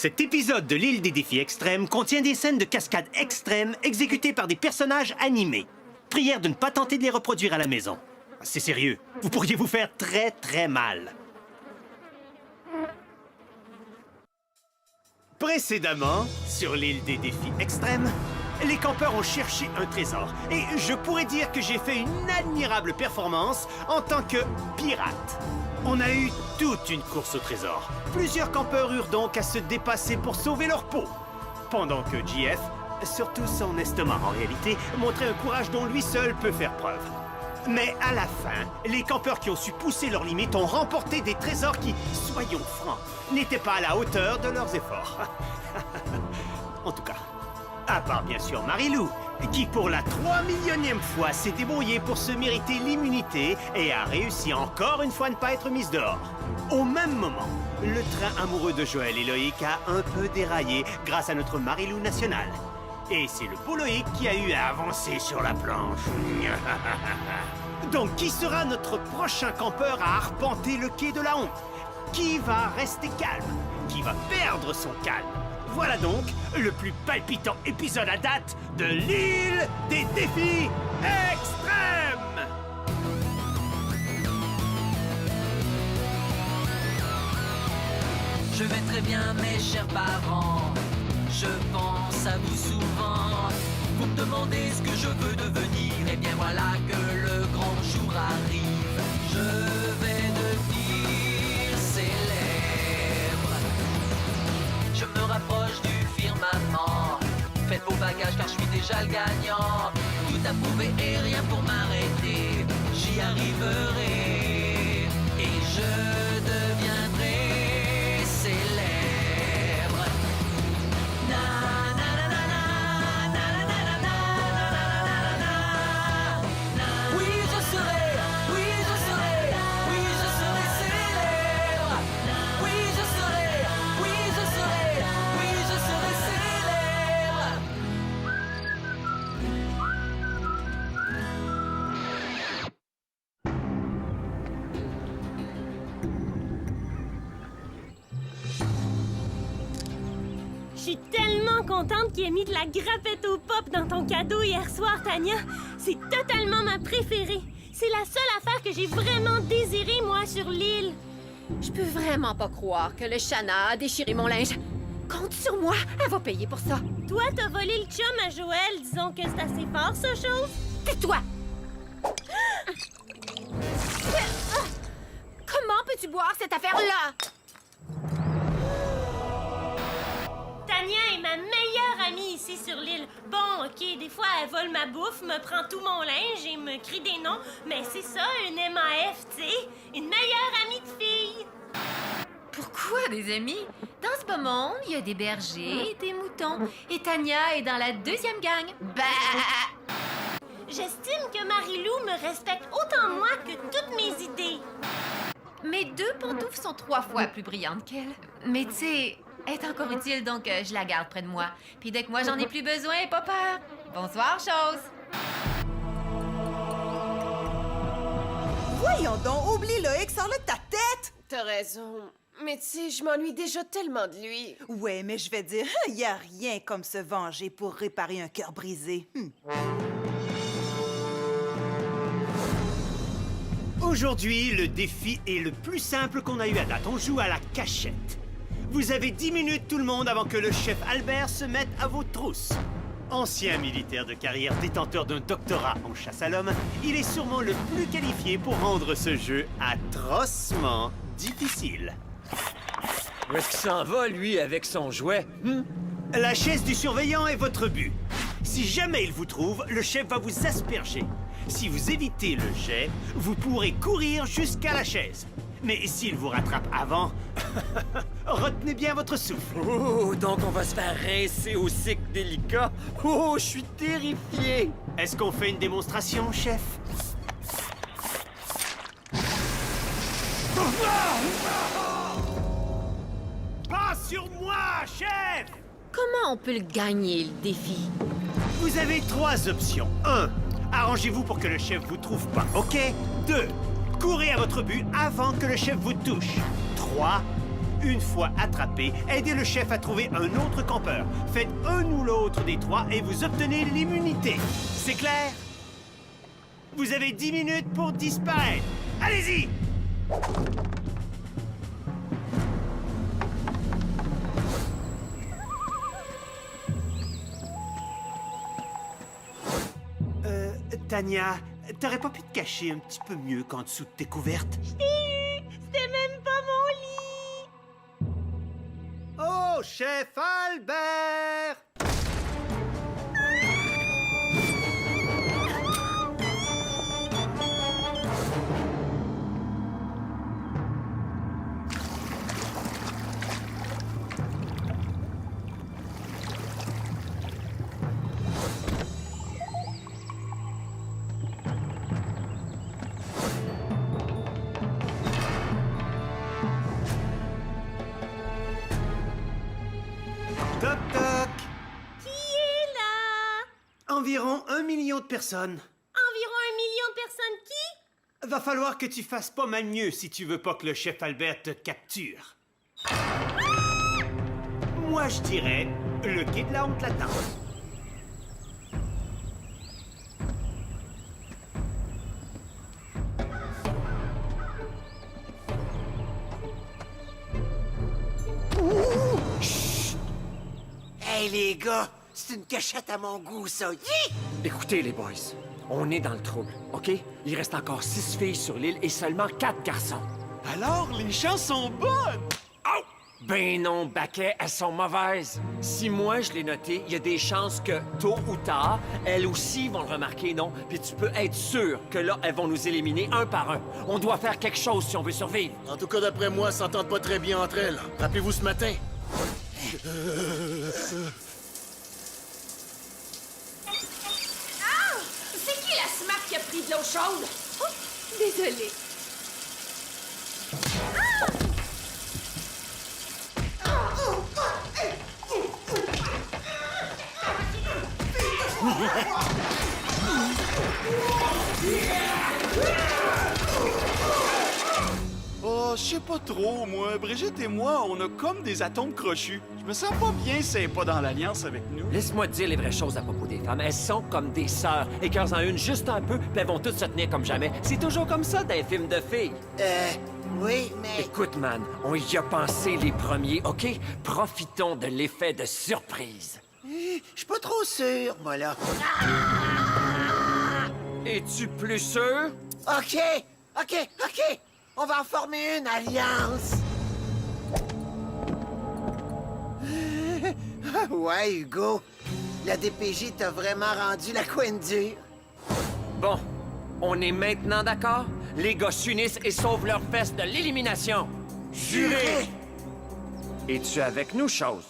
Cet épisode de l'île des défis extrêmes contient des scènes de cascade extrêmes exécutées par des personnages animés. Prière de ne pas tenter de les reproduire à la maison. C'est sérieux, vous pourriez vous faire très mal. Précédemment, sur l'île des défis extrêmes, les campeurs ont cherché un trésor. Et je pourrais dire que j'ai fait une admirable performance en tant que pirate. On a eu toute une course au trésor. Plusieurs campeurs eurent donc à se dépasser pour sauver leur peau. Pendant que JF, surtout son estomac en réalité, montrait un courage dont lui seul peut faire preuve. Mais à la fin, les campeurs qui ont su pousser leurs limites ont remporté des trésors qui, soyons francs, n'étaient pas à la hauteur de leurs efforts. En tout cas, à part bien sûr Marilou, qui pour la 3 millionième fois s'est débrouillée pour se mériter l'immunité et a réussi encore une fois à ne pas être mise dehors. Au même moment, le train amoureux de Joël et Loïc a un peu déraillé grâce à notre Marilou nationale. Et c'est le beau Loïc qui a eu à avancer sur la planche. Donc, qui sera notre prochain campeur à arpenter le quai de la honte? Qui va rester calme? Qui va perdre son calme? Voilà donc le plus palpitant épisode à date de l'île des défis extrêmes! Je vais très bien, mes chers parents. Je pense à vous souvent. Vous me demandez ce que je veux devenir. Et bien voilà que le grand jour arrive. Je vais devenir célèbre. Je me rapproche du firmament. Faites vos bagages car je suis déjà le gagnant. Tout à prouver et rien pour m'arrêter. J'y arriverai. Et je deviendrai célèbre. Je suis tellement contente qu'il ait mis de la grappette au pop dans ton cadeau hier soir, Tania. C'est totalement ma préférée. C'est la seule affaire que j'ai vraiment désirée, moi, sur l'île. Je peux vraiment pas croire que le Shanna a déchiré mon linge. Compte sur moi, elle va payer pour ça. Toi, t'as volé le chum à Joël. Disons que c'est assez fort, ça, chose. Tais-toi! Comment peux-tu boire cette affaire-là? Tania est ma meilleure amie ici sur l'île. Bon, ok, des fois, elle vole ma bouffe, me prend tout mon linge et me crie des noms, mais c'est ça, une MAF, tu sais, une meilleure amie de fille. Pourquoi des amis? Dans ce beau monde, il y a des bergers et des moutons. Et Tania est dans la deuxième gang. Bah! J'estime que Marilou me respecte autant moi que toutes mes idées. Mes deux pantoufles sont 3 fois plus brillantes qu'elle. Mais tu sais, elle est encore utile, donc je la garde près de moi. Puis dès que moi j'en ai plus besoin, pas peur. Bonsoir, chose. Voyons donc, oublie Loïc, sors-le de ta tête! T'as raison. Mais tu sais, je m'ennuie déjà tellement de lui. Ouais, mais je vais dire, il y a rien comme se venger pour réparer un cœur brisé. Aujourd'hui, le défi est le plus simple qu'on a eu à date. On joue à la cachette. Vous avez 10 minutes tout le monde avant que le chef Albert se mette à vos trousses. Ancien militaire de carrière détenteur d'un doctorat en chasse à l'homme, il est sûrement le plus qualifié pour rendre ce jeu atrocement difficile. Où est-ce qu'il s'en va, lui, avec son jouet? La chaise du surveillant est votre but. Si jamais il vous trouve, le chef va vous asperger. Si vous évitez le jet, vous pourrez courir jusqu'à la chaise. Mais s'il vous rattrape avant, retenez bien votre souffle. Oh, donc on va se faire rincer au cycle délicat. Oh, je suis terrifié. Est-ce qu'on fait une démonstration, chef? Pas sur moi, chef! Comment on peut le gagner, le défi? Vous avez 3 options. 1. Arrangez-vous pour que le chef vous trouve pas, ok? 2. Courez à votre but avant que le chef vous touche. 3. Une fois attrapé, aidez le chef à trouver un autre campeur. Faites un ou l'autre des trois et vous obtenez l'immunité. C'est clair? Vous avez 10 minutes pour disparaître. Allez-y! Tania, t'aurais pas pu te cacher un petit peu mieux qu'en dessous de tes couvertes? C'était même pas mon lit! Oh, chef Albert! Toc toc! Qui est là? Environ 1 million de personnes. Environ 1 million de personnes qui? Va falloir que tu fasses pas mal mieux si tu veux pas que le chef Albert te capture. Moi, je dirais le quai de la honte l'attend. Hey les gars, c'est une cachette à mon goût, ça. Yi! Écoutez, les boys, on est dans le trouble, OK? Il reste encore 6 filles sur l'île et seulement 4 garçons. Alors, les chances sont bonnes! Oh! Ben non, Baquet, elles sont mauvaises. Si moi, je l'ai noté, il y a des chances que, tôt ou tard, elles aussi vont le remarquer, non? Puis tu peux être sûr que là, elles vont nous éliminer un par un. On doit faire quelque chose si on veut survivre. En tout cas, d'après moi, elles s'entendent pas très bien entre elles. Rappelez-vous ce matin. Ah! C'est qui la smart qui a pris de l'eau chaude? Oh, désolée. Oh, je sais pas trop, moi. Brigitte et moi, on a comme des atomes crochus. Je me sens pas bien si elle est pas dans l'alliance avec nous. Laisse-moi te dire les vraies choses à propos des femmes. Elles sont comme des sœurs. Écœurs-en une juste un peu, puis elles vont toutes se tenir comme jamais. C'est toujours comme ça dans les films de filles. Oui, mais... Écoute, man, on y a pensé les premiers, OK? Profitons de l'effet de surprise. Je suis pas trop sûr, moi, là. Es-tu plus sûr? OK, OK, OK. On va en former une alliance. Ouais, Hugo. La DPJ t'a vraiment rendu la couenne dure. Bon, on est maintenant d'accord? Les gars s'unissent et sauvent leurs fesses de l'élimination. Juré! Es-tu avec nous, chose?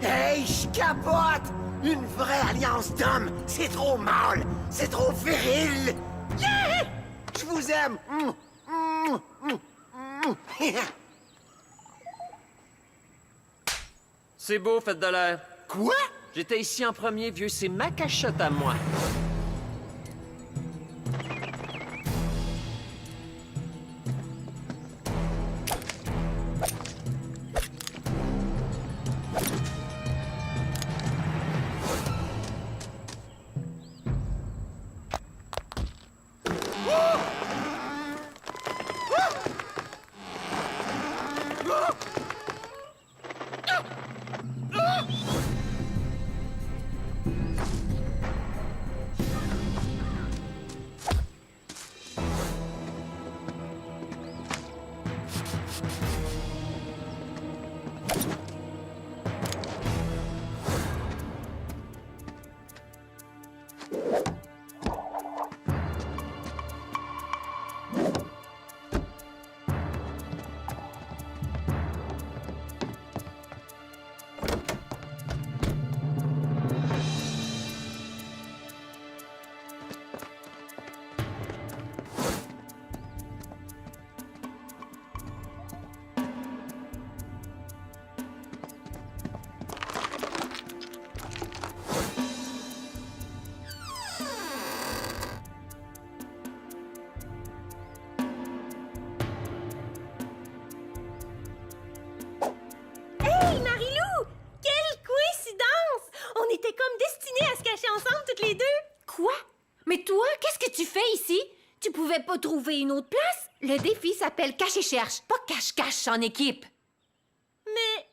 Hey, je capote! Une vraie alliance d'hommes, c'est trop mâle, c'est trop viril. Yeah! Je vous aime. C'est beau, faites de l'air. Quoi? J'étais ici en premier, vieux, c'est ma cachette à moi. pouvais pas trouver une autre place? Le défi s'appelle cache et cherche, pas cache-cache en équipe. Mais...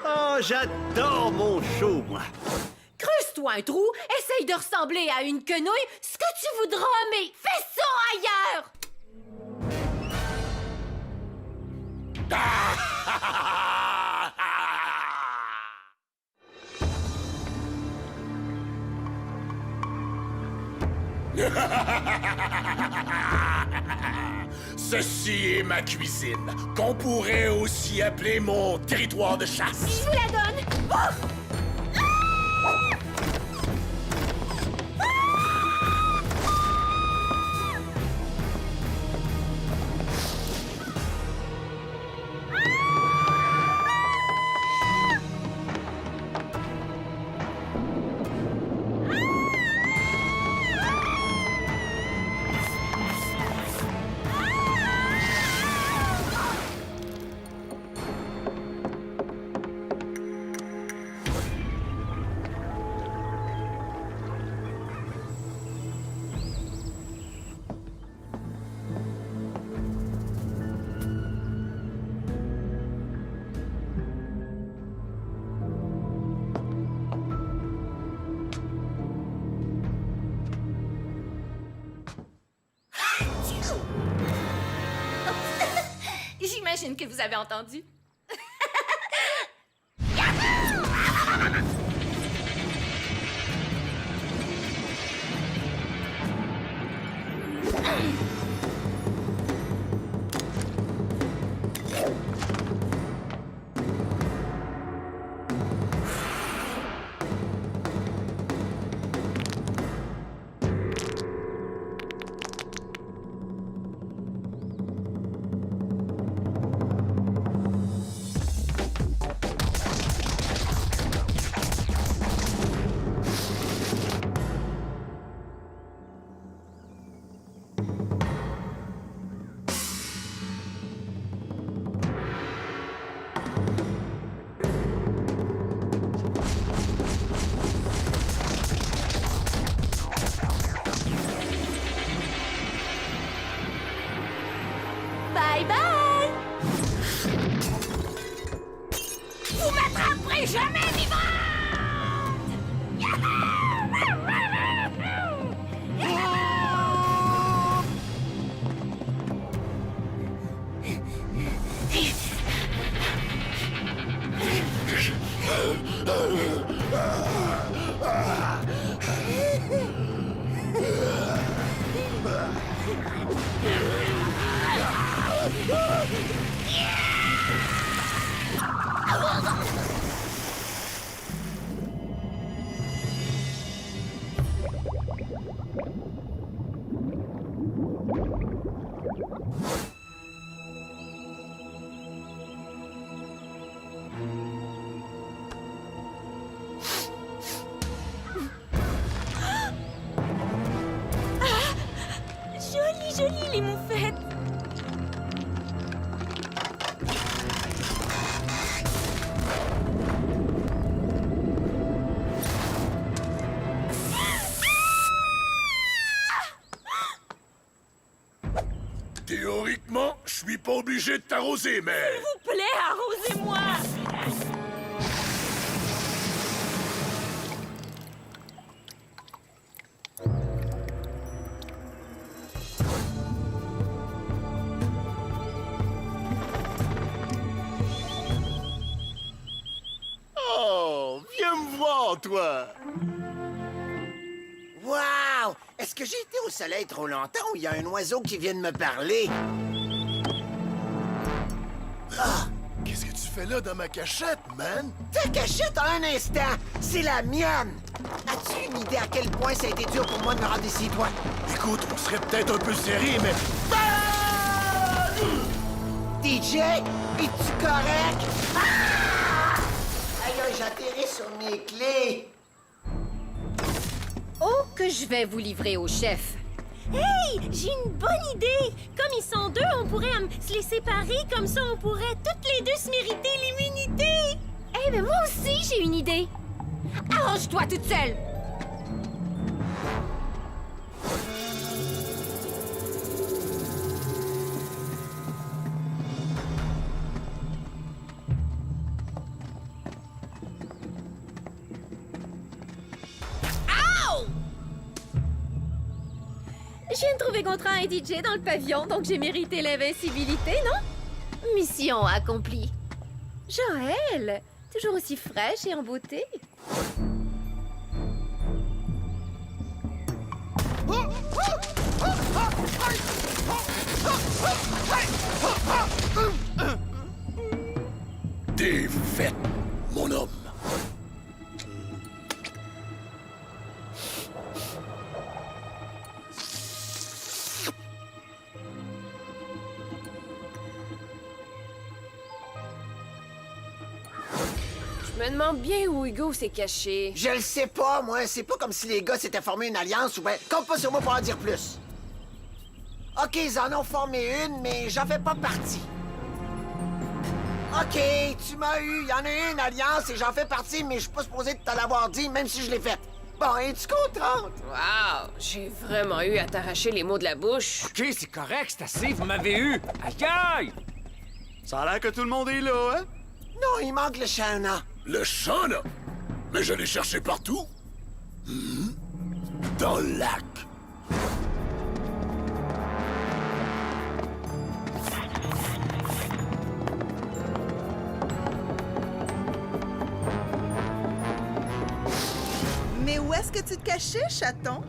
Oh, j'adore mon show, moi. Creuse-toi un trou, essaye de ressembler à une quenouille, ce que tu voudras, mais fais ça ailleurs! Ceci est ma cuisine, qu'on pourrait aussi appeler mon territoire de chasse. Je vous la donne! Oh! J'imagine que vous avez entendu. Bye bye! Vous m'attraperez jamais vivante! Joli, les moufettes! Théoriquement, je suis pas obligé de t'arroser, mais... S'il vous plaît, arrosez-moi! Oh, viens me voir, toi. Wow! Est-ce que j'ai été au soleil trop longtemps ou il y a un oiseau qui vient de me parler? Ah! Qu'est-ce que tu fais là dans ma cachette, man? Ta cachette a un instant! C'est la mienne! As-tu une idée à quel point ça a été dur pour moi de me rendre ici, toi? Écoute, on serait peut-être un peu serré, mais... DJ, es-tu correct? Ah! Aïe, aïe, j'atterris sur mes clés! Oh, que je vais vous livrer au chef. Hey! J'ai une bonne idée! Comme ils sont deux, on pourrait se les séparer, comme ça on pourrait toutes les deux se mériter l'immunité! Eh mais moi aussi, j'ai une idée. Arrange-toi toute seule. Je viens de trouver contrat un DJ dans le pavillon, donc j'ai mérité l'invincibilité, non? Mission accomplie. Joël, toujours aussi fraîche et en beauté. Défaite, mon homme. Je me demande bien où Hugo s'est caché. Je le sais pas, moi. C'est pas comme si les gars s'étaient formés une alliance ou ben... Compte pas sur moi pour en dire plus. OK, ils en ont formé une, mais j'en fais pas partie. OK, tu m'as eu. Il y en a une alliance et j'en fais partie, mais je suis pas supposé de te l'avoir dit, même si je l'ai faite. Bon, es-tu contente? Wow! J'ai vraiment eu à t'arracher les mots de la bouche. OK, c'est correct, c'est assez, vous m'avez eu. Aïe aïe! Ça a l'air que tout le monde est là, hein? Non, il manque le Shana. Le chat, là? Mais je l'ai cherché partout. Dans le lac. Mais où est-ce que tu te cachais, chaton?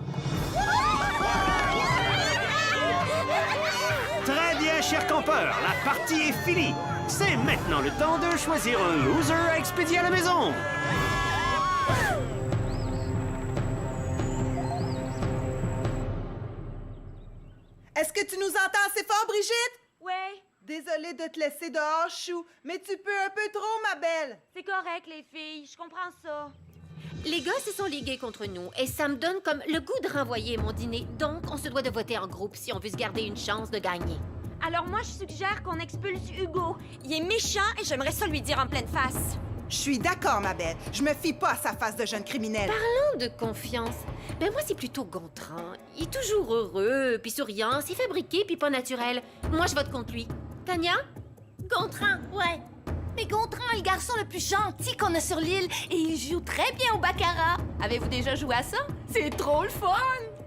Très bien, cher campeur, la partie est finie. C'est maintenant le temps de choisir un loser à expédier à la maison. Est-ce que tu nous entends assez fort, Brigitte? Ouais, Désolée de te laisser dehors, Chou, mais tu peux un peu trop, ma belle. c'est correct, les filles. Je comprends ça. Les gars se sont ligués contre nous et ça me donne comme le goût de renvoyer mon dîner. Donc, on se doit de voter en groupe si on veut se garder une chance de gagner. Alors moi, je suggère qu'on expulse Hugo. Il est méchant et j'aimerais ça lui dire en pleine face. Je suis d'accord, ma belle. Je me fie pas à sa face de jeune criminel. Parlons de confiance. Ben moi, c'est plutôt Gontran. Il est toujours heureux, puis souriant, c'est fabriqué, puis pas naturel. Moi, je vote contre lui. Tania? Gontran, ouais. Mais Gontran est le garçon le plus gentil qu'on a sur l'île et il joue très bien au baccarat. Avez-vous déjà joué à ça? C'est trop le fun!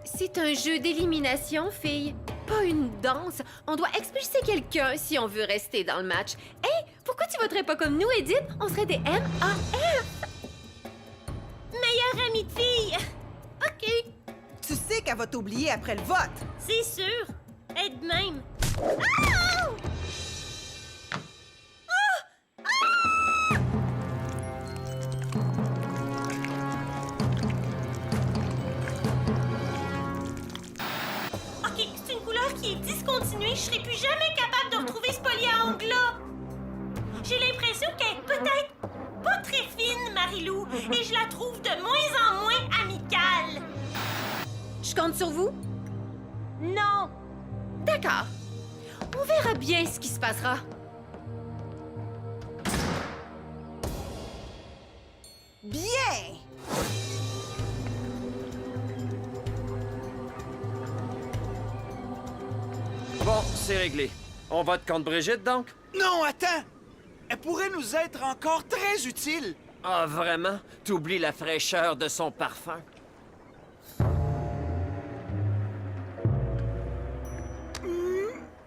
C'est un jeu d'élimination, fille. Pas une danse. On doit expulser quelqu'un si on veut rester dans le match. Hé, pourquoi tu voterais pas comme nous, Edith? On serait des MAF. Meilleure amie de fille. OK. Tu sais qu'elle va t'oublier après le vote. C'est sûr. Aide même. OK, c'est une couleur qui est discontinuée. Je serai plus jamais capable de retrouver ce poly à ongles-là. J'ai l'impression qu'elle est peut-être pas très fine, Marilou, et je la trouve de moins en moins amicale. Je compte sur vous? Non. D'accord. On verra bien ce qui se passera. Bien! Bon, c'est réglé. On vote contre Brigitte, donc? Non, attends! Elle pourrait nous être encore très utile. Ah, vraiment? T'oublies la fraîcheur de son parfum?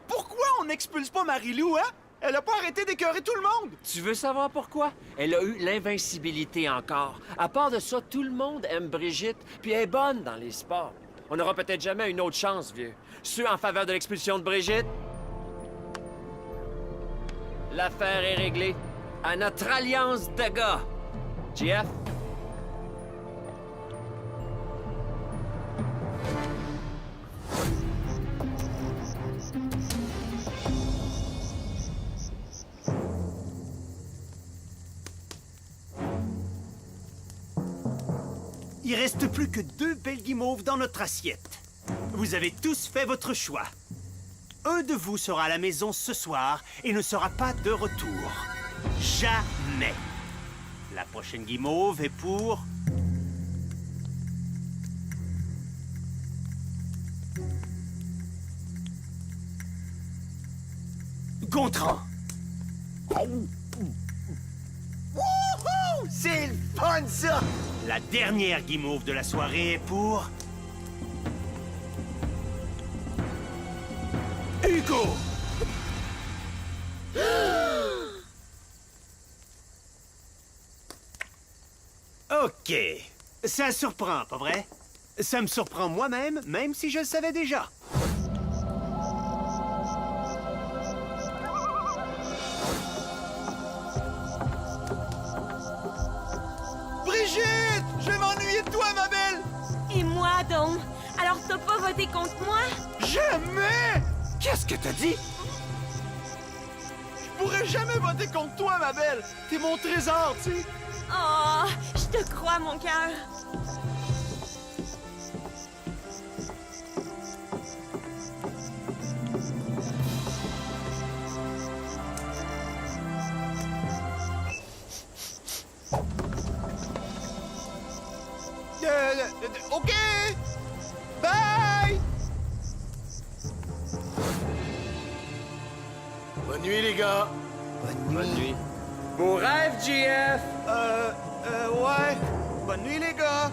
Pourquoi on n'expulse pas Marilou, hein? Elle a pas arrêté d'écœurer tout le monde. Tu veux savoir pourquoi? Elle a eu l'invincibilité encore. À part de ça, tout le monde aime Brigitte, puis elle est bonne dans les sports. On n'aura peut-être jamais une autre chance, vieux. Ceux en faveur de l'expulsion de Brigitte? L'affaire est réglée. À notre alliance de gars. Jeff? Il reste plus que 2 belles guimauves dans notre assiette. Vous avez tous fait votre choix. Un de vous sera à la maison ce soir et ne sera pas de retour. Jamais. prochaine guimauve est pour... Gontran. Wouhou! C'est le fun, ça! La dernière guimauve de la soirée est pour... Hugo. OK. Ça surprend, pas vrai? Ça me surprend moi-même, même si je le savais déjà. Brigitte! Je vais m'ennuyer de toi, ma belle! Et moi donc? Alors t'as pas voté contre moi? Jamais! Qu'est-ce que t'as dit? Je pourrais jamais voter contre toi, ma belle! T'es mon trésor, tu sais! Oh, je te crois, mon cœur. OK! Bye! Bonne nuit, les gars. Bonne nuit. Beau rêve, GF! Ouais. Bonne nuit, les gars.